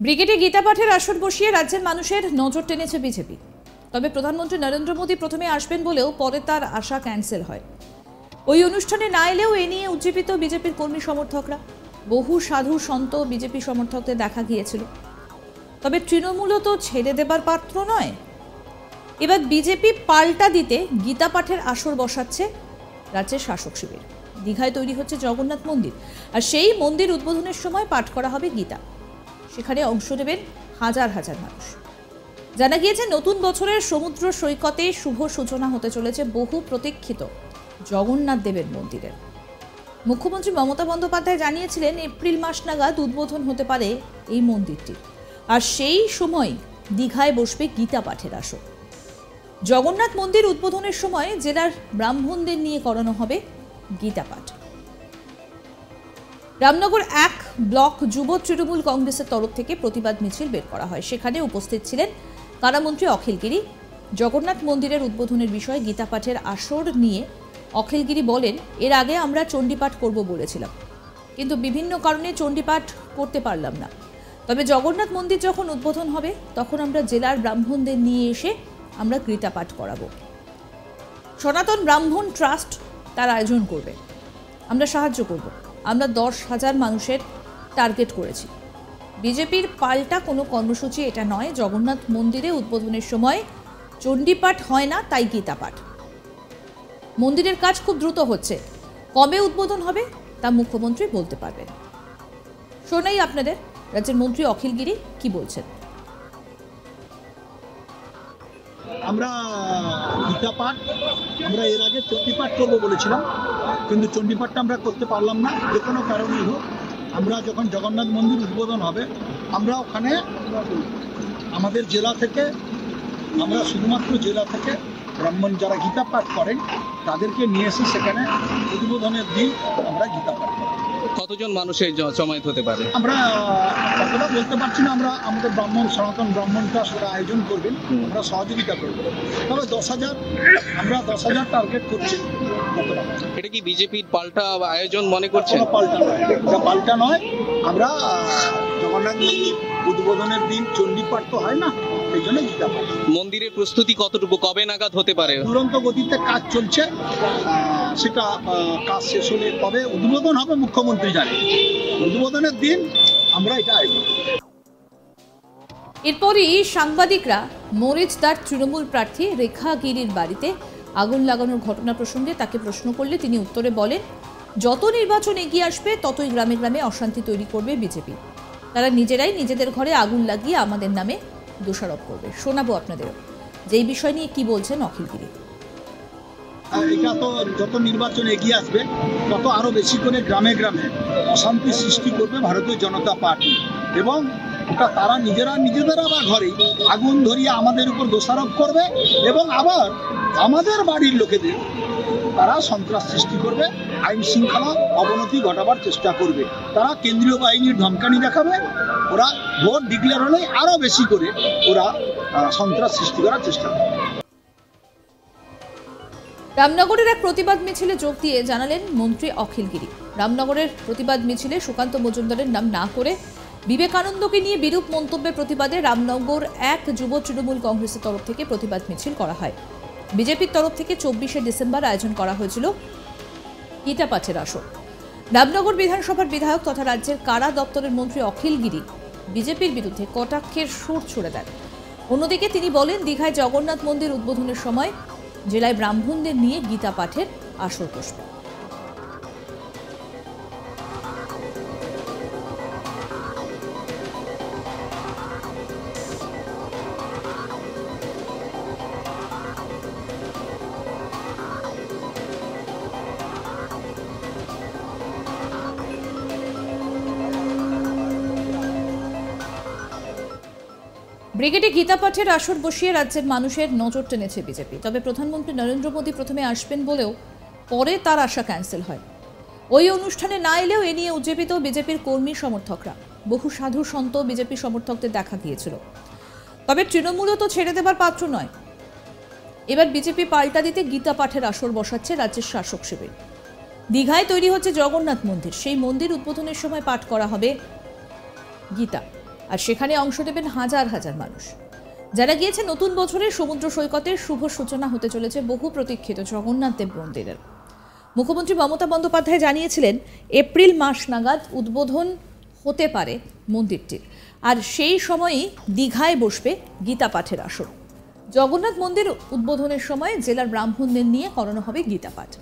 ব্রিগেডে গীতা পাঠের আসর বসিয়ে রাজ্যের মানুষের নজর টেনেছে বিজেপি। তবে প্রধানমন্ত্রী নরেন্দ্র মোদী প্রথমে আসবেন বলেও পরে তার আশা ক্যান্সেল হয়। ওই অনুষ্ঠানে না এলেও এ নিয়ে উজ্জীবিত বিজেপির কর্মী সমর্থকরা। বহু সাধু সন্ত বিজেপি সমর্থকদের দেখা গিয়েছিল। তবে তৃণমূলও তো ছেড়ে দেবার পাত্র নয়। এবার বিজেপি পাল্টা দিতে গীতা পাঠের আসর বসাচ্ছে রাজ্যের শাসক শিবির। দীঘায় তৈরি হচ্ছে জগন্নাথ মন্দির, আর সেই মন্দির উদ্বোধনের সময় পাঠ করা হবে গীতা। সেখানে অংশ নেবেন হাজার হাজার মানুষ। জানা গিয়েছে নতুন বছরের সমুদ্র সৈকতে শুভ সূচনা হতে চলেছে বহু প্রতীক্ষিত জগন্নাথ দেবের মন্দিরের। মুখ্যমন্ত্রী মমতা বন্দ্যোপাধ্যায় জানিয়েছিলেন এপ্রিল মাস নাগাদ উদ্বোধন হতে পারে এই মন্দিরটি, আর সেই সময় দীঘায় বসবে গীতা পাঠের আসর। জগন্নাথ মন্দির উদ্বোধনের সময় জেলার ব্রাহ্মণদের নিয়ে করানো হবে গীতা পাঠ। রামনগর 1 ব্লক যুব তৃণমূল কংগ্রেসের তরফ থেকে প্রতিবাদ মিছিল বের করা হয়। সেখানে উপস্থিত ছিলেন কারামন্ত্রী অখিল গিরি। জগন্নাথ মন্দিরের উদ্বোধনের বিষয়ে গীতা পাঠের আসর নিয়ে অখিল গিরি বলেন, এর আগে আমরা চণ্ডীপাঠ করব বলেছিলাম, কিন্তু বিভিন্ন কারণে চণ্ডীপাঠ করতে পারলাম না। তবে জগন্নাথ মন্দির যখন উদ্বোধন হবে তখন আমরা জেলার ব্রাহ্মণদের নিয়ে এসে আমরা গীতা পাঠ করাবো। সনাতন ব্রাহ্মণ ট্রাস্ট তার আয়োজন করবে, আমরা সাহায্য করব। আমরা 10,000 মানুষের টার্গেট করেছি। বিজেপির পাল্টা কোনো কর্মসূচি এটা নয়। জগন্নাথ মন্দিরে উদ্বোধনের সময় চণ্ডীপাঠ হয় না, তাই গীতা পাঠ। মন্দিরের কাজ খুব দ্রুত হচ্ছে, কবে উদ্বোধন হবে তা মুখ্যমন্ত্রী বলতে পারবেন। শোনাই আপনাদের রাজ্যের মন্ত্রী অখিল গিরি কি বলছেন। আমরা গীতা পাঠ আমরা এর আগে চণ্ডীপাঠ করবো বলেছিলাম, কিন্তু চণ্ডীপাঠটা আমরা করতে পারলাম না। যে কোনো কারণেই হোক, আমরা যখন জগন্নাথ মন্দির উদ্বোধন হবে আমরা ওখানে আমাদের জেলা থেকে, আমরা শুধুমাত্র জেলা থেকে ব্রাহ্মণ যারা গীতা পাঠ করেন তাদেরকে নিয়ে এসে সেখানে উদ্বোধনের দিন আমরা গীতা পাঠ করি। কতজন মানুষের জমায়েত হতে পারে আমরা কতটা বলতে পারছি না। আমরা আমাদের ব্রাহ্মণ সনাতন ব্রাহ্মণটা সেটা আয়োজন করবেন, আমরা সহযোগিতা করব। তবে 10,000 আমরা 10,000 টার্গেট করছি। এটা কি বিজেপির পাল্টা আয়োজন মনে করছেন? পাল্টা নয়, এটা পাল্টা নয়। আমরা জগন্নাথ মন্দির উদ্বোধনের দিন চণ্ডীপাঠ তো হয় না, এই জন্য গীতা পাঠ। মন্দিরের প্রস্তুতি কতটুকু, কবে নাগাদ হতে পারে? দুরন্ত গতিতে কাজ চলছে, সেটা কাজ শেষ হলে কবে উদ্বোধন হবে মুখ্যমন্ত্রী জানেন। উদ্বোধনের দিন আমরা এটা আয়োজন করব। এরপরই সাংবাদিকরা মরিচদার তৃণমূল প্রার্থী রেখা গিরির বাড়িতে আগুন লাগানোর ঘটনা প্রসঙ্গে তাকে প্রশ্ন করলে তিনি উত্তরে বলেন, যত নির্বাচন এগিয়ে আসবে ততই গ্রামে গ্রামে অশান্তি তৈরি করবে বিজেপি। তারা নিজেরাই নিজেদের ঘরে আগুন লাগিয়ে আমাদের নামে দোষারোপ করবে। শোনাবো আপনাদেরও যেই বিষয় নিয়ে কি বলছেন অখিল গিরি। এটা তো যত নির্বাচন এগিয়ে আসবে তত আরো বেশি করে গ্রামে গ্রামে অশান্তি সৃষ্টি করবে ভারতীয় জনতা পার্টি, এবং এটা তারা নিজেদের আবার ঘরে আগুন ধরিয়ে আমাদের উপর দোষারোপ করবে, এবং আবার আমাদের বাড়ির লোকেদের তারা সন্ত্রাস সৃষ্টি করবে, আইন শৃঙ্খলা অবনতি ঘটাবার চেষ্টা করবে। তারা কেন্দ্রীয় বাহিনীর ধমকানি দেখাবে, ওরা ভোট ডিক্লেয়ার হলে আরো বেশি করে ওরা সন্ত্রাস সৃষ্টি করার চেষ্টা করবে। রামনগরের এক প্রতিবাদ মিছিলে যোগ দিয়ে জানালেন মন্ত্রী অখিল গিরি। রামনগরের প্রতিবাদ মিছিলে সুকান্ত মজুমদারের নাম না করে বিবেকানন্দকে নিয়ে বিরূপ মন্তব্যের প্রতিবাদে রামনগর 1 যুব তৃণমূল কংগ্রেসের তরফ থেকে প্রতিবাদ মিছিল করা হয়। বিজেপির তরফ থেকে 24শে ডিসেম্বর আয়োজন করা হয়েছিল গীতা পাঠের আসর। রামনগর বিধানসভার বিধায়ক তথা রাজ্যের কারা দপ্তরের মন্ত্রী অখিল গিরি বিজেপির বিরুদ্ধে কটাক্ষের সুর ছুড়ে দেন। অন্যদিকে তিনি বলেন, দীঘায় জগন্নাথ মন্দির উদ্বোধনের সময় জেলায় ব্রাহ্মণদের নিয়ে গীতা পাঠের আসর বসবে। ব্রিগেডে গীতা পাঠের আসর বসিয়ে রাজ্যের মানুষের নজর টেনেছে বিজেপি। তবে প্রধানমন্ত্রী নরেন্দ্র মোদী প্রথমে আসবেন বলেও পরে তার আশা ক্যান্সেল হয়। ওই অনুষ্ঠানে না এলেও এ নিয়ে উজ্জীবিত বিজেপির কর্মী সমর্থকরা। বহু সাধু সন্ত বিজেপি সমর্থকদের দেখা গিয়েছিল। তবে তৃণমূলও তো ছেড়ে দেবার পাত্র নয়। এবার বিজেপি পাল্টা দিতে গীতা পাঠের আসর বসাচ্ছে রাজ্যের শাসক শিবির। দীঘায় তৈরি হচ্ছে জগন্নাথ মন্দির, সেই মন্দির উদ্বোধনের সময় পাঠ করা হবে গীতা। আর সেখানে অংশ নেবেন হাজার হাজার মানুষ। যারা গিয়েছে নতুন বছরের সমুদ্র সৈকতের শুভ সূচনা হতে চলেছে বহু প্রতীক্ষিত জগন্নাথ দেব মন্দিরের। মুখ্যমন্ত্রী মমতা বন্দ্যোপাধ্যায় জানিয়েছিলেন এপ্রিল মাস নাগাদ উদ্বোধন হতে পারে মন্দিরটির, আর সেই সময়ই দীঘায় বসবে গীতা পাঠের আসর। জগন্নাথ মন্দির উদ্বোধনের সময় জেলার ব্রাহ্মণদের নিয়ে করানো হবে গীতা পাঠ।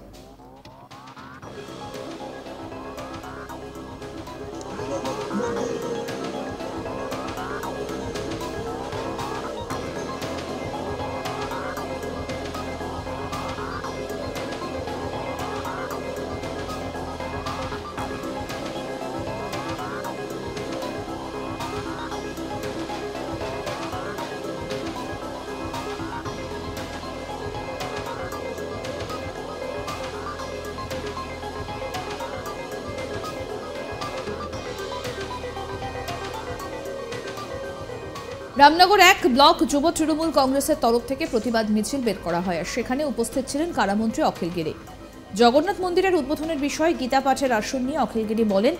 রামনগর 1 ব্লক যুব তৃণমূল কংগ্রেসের তরফ থেকে প্রতিবাদ মিছিল বের করা হয়, আর সেখানে উপস্থিত ছিলেন কারামন্ত্রী অখিল গিরি। জগন্নাথ মন্দিরের উদ্বোধনের বিষয়ে গীতা পাঠের আসন নিয়ে অখিল গিরি বলেন,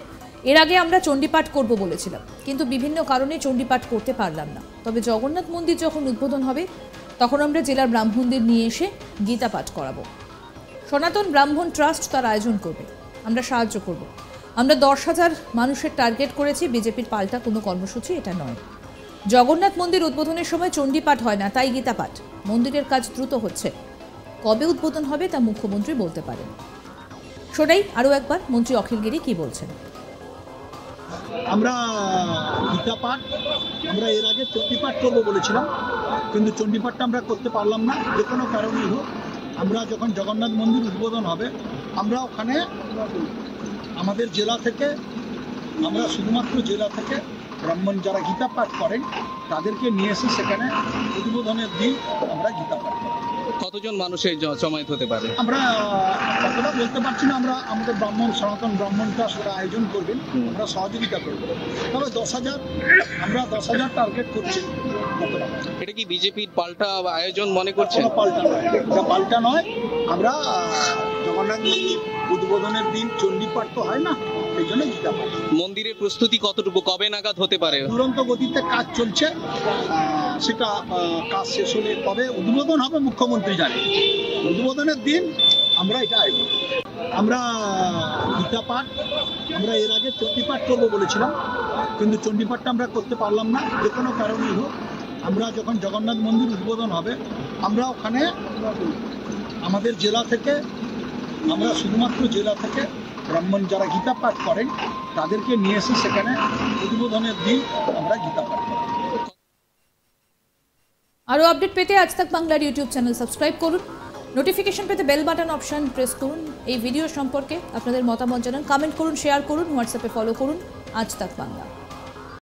এর আগে আমরা চণ্ডীপাঠ করব বলেছিলাম, কিন্তু বিভিন্ন কারণে চণ্ডীপাঠ করতে পারলাম না। তবে জগন্নাথ মন্দির যখন উদ্বোধন হবে তখন আমরা জেলার ব্রাহ্মণদের নিয়ে এসে গীতা পাঠ করাবো। সনাতন ব্রাহ্মণ ট্রাস্ট তার আয়োজন করবে, আমরা সাহায্য করব। আমরা 10,000 মানুষের টার্গেট করেছি, বিজেপির পাল্টা কোনো কর্মসূচি এটা নয়। জগন্নাথ মন্দির উদ্বোধনের সময় চণ্ডীপাঠ হয় না, তাই গীতা পাঠ। মন্দিরের কাজ দ্রুত হচ্ছে, কবে উদ্বোধন হবে তা মুখ্যমন্ত্রী বলতে পারেন। শোনাই আরও একবার মন্ত্রী অখিল গিরি কি বলছেন। আমরা গীতা পাঠ আমরা এর আগে চণ্ডীপাঠ করবো বলেছিলাম, কিন্তু চণ্ডীপাঠটা আমরা করতে পারলাম না, যে কোনো কারণেই হোক। আমরা যখন জগন্নাথ মন্দির উদ্বোধন হবে আমরা ওখানে আমাদের জেলা থেকে, আমরা শুধুমাত্র জেলা থেকে ব্রাহ্মণ যারা গীতা পাঠ করেন তাদেরকে নিয়ে এসে সেখানে উদ্বোধনের দিন আমরা গীতা পাঠ করি। কতজন মানুষের জমায়েত হতে পারে আমরা কতটা বলতে পারছি না, আমরা আমাদের ব্রাহ্মণ সনাতন ব্রাহ্মণটা সেটা আয়োজন করবেন, আমরা সহযোগিতা করবো। তবে 10,000 আমরা 10,000 টার্গেট করছি। এটা কি বিজেপির পাল্টা আয়োজন মনে করছেন? কোনো পাল্টা নয়, এটা পাল্টা নয়। আমরা জগন্নাথ মন্দির উদ্বোধনের দিন চণ্ডীপাঠ তো হয় না, সেই জন্য গীতা পাঠ। মন্দিরের প্রস্তুতি কতটুকু, কবে নাগাদ হতে পারে? দুরন্ত গতিতে কাজ চলছে, সেটা কাজ শেষ হলে কবে উদ্বোধন হবে মুখ্যমন্ত্রী জানে। উদ্বোধনের দিন আমরা এটা আয়োজন করব। আমরা গীতা পাঠ আমরা এর আগে চণ্ডীপাঠ করবো বলেছিলাম, কিন্তু চণ্ডীপাঠটা আমরা করতে পারলাম না, যে কোনো কারণেই হোক। আমরা যখন জগন্নাথ মন্দির উদ্বোধন হবে আমরা ওখানে আমাদের জেলা থেকে, আমরা শুধুমাত্র জেলা থেকে ব্রাহ্মণ যারা গীতা পাঠ করেন তাদেরকে নিয়ে এসে সেখানে উদ্বোধনের দিন আমরা গীতা পাঠ করি। আরও আপডেট পেতে আজ তাক বাংলার ইউটিউব চ্যানেল সাবস্ক্রাইব করুন, নোটিফিকেশন পেতে বেল বাটন অপশন প্রেস করুন। এই ভিডিও সম্পর্কে আপনাদের মতামত জানান, কমেন্ট করুন, শেয়ার করুন, হোয়াটসঅ্যাপে ফলো করুন আজ তাক বাংলা।